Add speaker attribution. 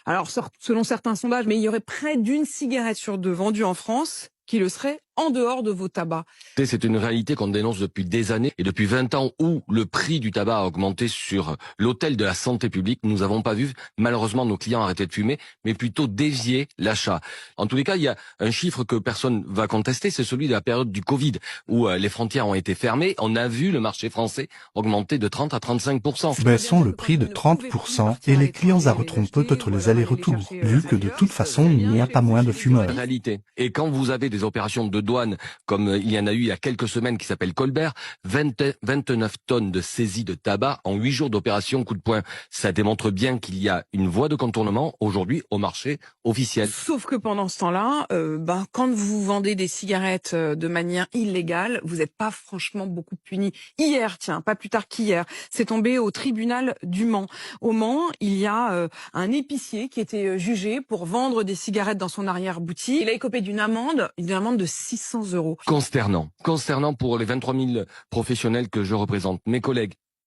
Speaker 1: Alors, selon certains sondages, mais il y aurait près d'une cigarette sur deux vendue en France qui le serait en dehors de vos tabacs.
Speaker 2: C'est une réalité qu'on dénonce depuis des années et depuis 20 ans où le prix du tabac a augmenté sur l'autel de la santé publique. Nous n'avons pas vu malheureusement nos clients arrêter de fumer, mais plutôt dévier l'achat. En tous les cas, il y a un chiffre que personne va contester, c'est celui de la période du Covid où les frontières ont été fermées. On a vu le marché français augmenter de 30 à 35%.
Speaker 3: Baissons le prix de 30% et les clients arrêteront peut-être les allers-retours, vu que de toute façon, il n'y a pas moins de fumeurs.
Speaker 2: Réalité. Et quand vous avez des opérations de douane, comme il y en a eu il y a quelques semaines qui s'appelle Colbert, 29 tonnes de saisie de tabac en 8 jours d'opération coup de poing. Ça démontre bien qu'il y a une voie de contournement aujourd'hui au marché officiel.
Speaker 1: Sauf que pendant ce temps-là, quand vous vendez des cigarettes de manière illégale, vous n'êtes pas franchement beaucoup puni. Hier, tiens, pas plus tard qu'hier, c'est tombé au tribunal du Mans. Au Mans, il y a un épicier qui était jugé pour vendre des cigarettes dans son arrière-boutique. Il a écopé d'une amende de 600 €.
Speaker 2: Consternant pour les 23 000 professionnels que je représente, mes collègues,